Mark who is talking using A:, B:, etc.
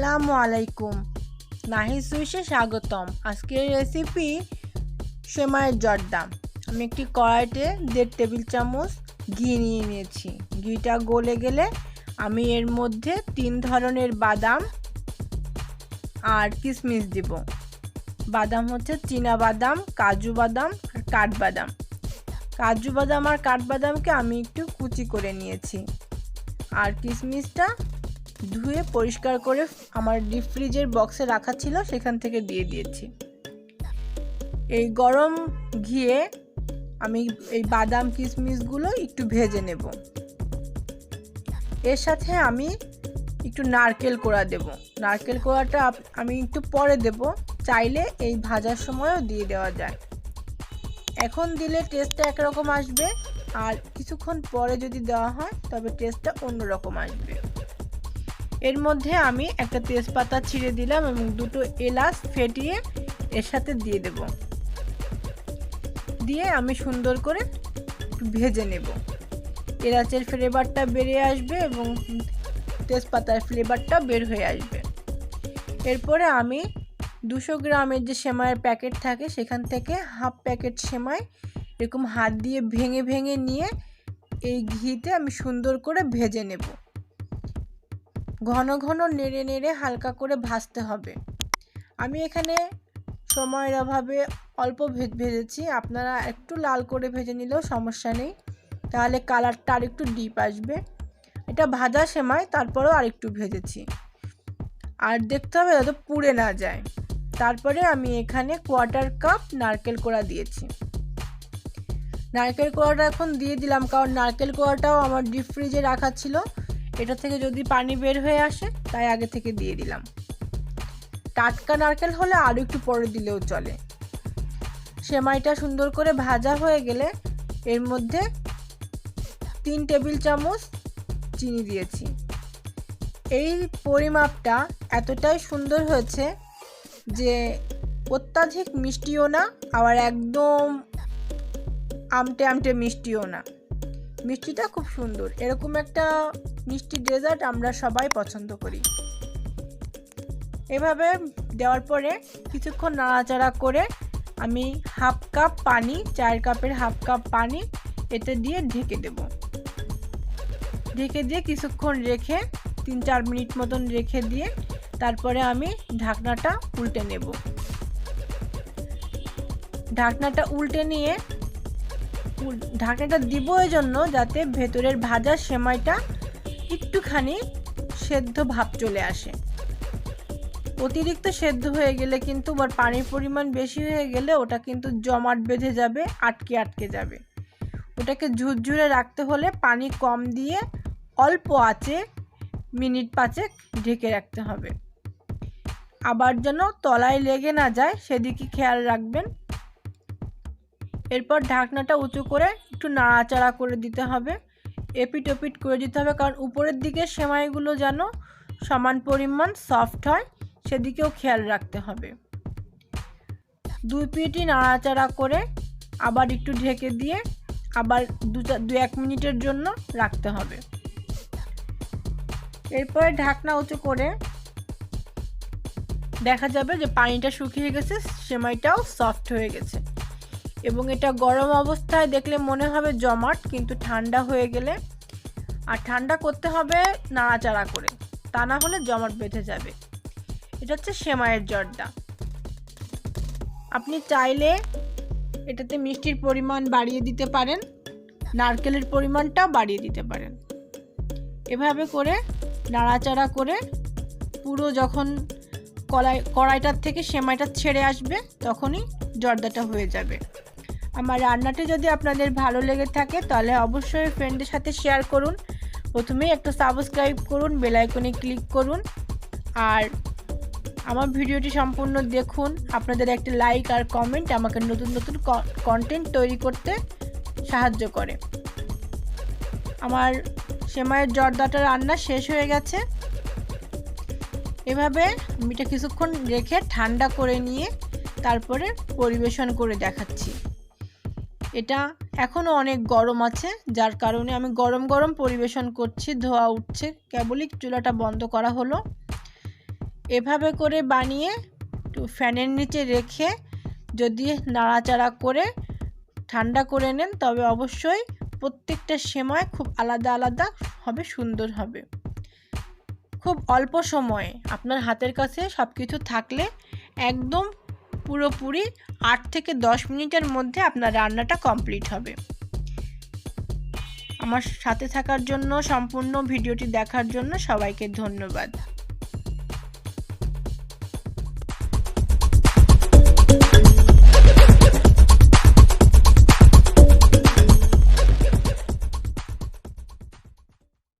A: আসসালামু আলাইকুম। নাহি সুইশে স্বাগতম। আজকের রেসিপি সেমাইয়ের জর্দা। আমি একটি কড়াইতে 1.5 টেবিল চামচ ঘি নিয়ে নিয়েছি। ঘিটা গলে গেলে আমি এর মধ্যে 3 ধরনের বাদাম আর কিশমিশ দেব। বাদাম হচ্ছে চীনা বাদাম, কাজু বাদাম আর কাঠবাদাম। কাজু বাদাম আর কাঠবাদামকে আমি একটু কুচি করে নিয়েছি। আর কিশমিশটা ধুয়ে পরিষ্কার করে আমার ডিপ ফ্রিজের বক্সে রাখা ছিল, সেখান থেকে দিয়ে দিয়েছি। এই গরম ঘিয়ে আমি এই বাদাম কিশমিশগুলো একটু ভেজে নেব। এর সাথে আমি একটু নারকেল কোড়া দেব। নারকেল কোড়াটা আমি একটু পরে দেব, চাইলে এই ভাজার সময়ও দিয়ে দেওয়া যায়। এখন দিলে টেস্টটা একরকম আসবে, আর কিছুক্ষণ পরে যদি দেওয়া হয় তবে টেস্টটা অন্যরকম আসবে। এর মধ্যে আমি একটা তেজপাতা ছিঁড়ে দিলাম এবং 2টো এলাচ ফেটিয়ে এর সাথে দিয়ে দেব। দিয়ে আমি সুন্দর করে ভেজে নেব। এলাচের ফ্লেভারটা বেড়ে আসবে এবং তেজপাতার ফ্লেভারটা বের হয়ে আসবে। এরপরে আমি 200 গ্রামের যে সেমাইয়ের প্যাকেট থাকে সেখান থেকে হাফ প্যাকেট সেমাই এরকম হাত দিয়ে ভেঙে ভেঙে নিয়ে এই ঘিতে আমি সুন্দর করে ভেজে নেব। ঘন ঘন নেড়ে নেড়ে হালকা করে ভাজতে হবে। আমি এখানে সময়ের অভাবে অল্প ভেজেছি, আপনারা একটু লাল করে ভেজে নিলেও সমস্যা নেই, তাহলে কালারটা আর একটু ডিপ আসবে। এটা ভাজা সেমাই, তারপরেও আরেকটু ভেজেছি। আর দেখতে হবে যাতে পুড়ে না যায়। তারপরে আমি এখানে 1/4 কাপ নারকেল কোড়া দিয়েছি। নারকেল কোড়াটা এখন দিয়ে দিলাম, কারণ নারকেল কোড়াটাও আমার ডিপ ফ্রিজে রাখা ছিল, এটা থেকে যদি পানি বের হয়ে আসে তাই আগে থেকে দিয়ে দিলাম। টাটকা নারকেল হলে আরও একটু পরে দিলেও চলে। সেমাইটা সুন্দর করে ভাজা হয়ে গেলে এর মধ্যে 3 টেবিল চামচ চিনি দিয়েছি। এই পরিমাপটা এতটাই সুন্দর হয়েছে যে অত্যাধিক মিষ্টিও না, আবার একদম আমটে আমটে মিষ্টিও না। মিষ্টিটা খুব সুন্দর। এরকম একটা মিষ্টি ডেজার্ট আমরা সবাই পছন্দ করি। এভাবে দেওয়ার পরে কিছুক্ষণ নাড়াচাড়া করে আমি হাফ কাপ পানি, 4 কাপের হাফ কাপ পানি এতে দিয়ে ঢেকে দেব। ঢেকে দিয়ে কিছুক্ষণ রেখে 3-4 মিনিট মতন রেখে দিয়ে তারপরে আমি ঢাকনাটা উল্টে নেব। ঢাকনাটা উল্টে নিয়ে ঢাকনাটা দিব এই জন্য যাতে ভেতরের ভাজা সেমাইটা একটুখানি সেদ্ধ ভাব চলে আসে। অতিরিক্ত সেদ্ধ হয়ে গেলে কিন্তু বা পানির পরিমাণ বেশি হয়ে গেলে ওটা কিন্তু জমাট বেঁধে যাবে, আটকে আটকে যাবে। ওটাকে ঝুরঝুরে রাখতে হলে পানি কম দিয়ে অল্প আঁচে মিনিট 5 ঢেকে রাখতে হবে। আবার যেন তলায় লেগে না যায় সেদিকে খেয়াল রাখবেন। এরপর ঢাকনাটা উঁচু করে একটু নাড়াচাড়া করে দিতে হবে, এপিট ওপিট করে দিতে হবে, কারণ উপরের দিকে সেমাইগুলো যেন সমান পরিমাণ সফট হয় সেদিকেও খেয়াল রাখতে হবে। 2 পিঠই নাড়াচাড়া করে আবার একটু ঢেকে দিয়ে আবার 2-1 মিনিটের জন্য রাখতে হবে। এরপরে ঢাকনা উঁচু করে দেখা যাবে যে পানিটা শুকিয়ে গেছে, সেমাইটাও সফট হয়ে গেছে। এবং এটা গরম অবস্থায় দেখলে মনে হবে জমাট, কিন্তু ঠান্ডা হয়ে গেলে, আর ঠান্ডা করতে হবে নাড়াচাড়া করে, তা না হলে জমাট বেঁধে যাবে। এটা হচ্ছে সেমাইয়ের জর্দা। আপনি চাইলে এটাতে মিষ্টির পরিমাণ বাড়িয়ে দিতে পারেন, নারকেলের পরিমাণটাও বাড়িয়ে দিতে পারেন। এভাবে করে নাড়াচাড়া করে পুরো যখন কড়াইটার থেকে সেমাইটা ছেড়ে আসবে তখনই জর্দাটা হয়ে যাবে। আমার রান্নাটি যদি আপনাদের ভালো লেগে থাকে তাহলে অবশ্যই ফ্রেন্ডদের সাথে শেয়ার করুন। প্রথমেই একটা সাবস্ক্রাইব করুন, বেল আইকনে ক্লিক করুন, আর আমার ভিডিওটি সম্পূর্ণ দেখুন। আপনাদের একটা লাইক আর কমেন্ট আমাকে নতুন নতুন কন্টেন্ট তৈরি করতে সাহায্য করে। আমার সেমাইয়ের জর্দাটা রান্না শেষ হয়ে গেছে। এভাবে আমি এটা কিছুক্ষণ রেখে ঠান্ডা করে নিয়ে তারপরে পরিবেশন করে দেখাচ্ছি। এটা এখনও অনেক গরম আছে, যার কারণে আমি গরম গরম পরিবেশন করছি। ধোয়া উঠছে, কেবলই চুলাটা বন্ধ করা হলো। এভাবে করে বানিয়ে একটু ফ্যানের নিচে রেখে যদি নাড়াচাড়া করে ঠান্ডা করে নেন তবে অবশ্যই প্রত্যেকটা সেমাই খুব আলাদা আলাদা হবে, সুন্দর হবে। খুব অল্প সময়ে আপনার হাতের কাছে সব কিছু থাকলে একদম পুরোপুরি 8 থেকে 10 মিনিটের মধ্যে আপনার রান্নাটা কমপ্লিট হবে। আমার সাথে থাকার জন্য, সম্পূর্ণ ভিডিওটি দেখার জন্য সবাইকে ধন্যবাদ।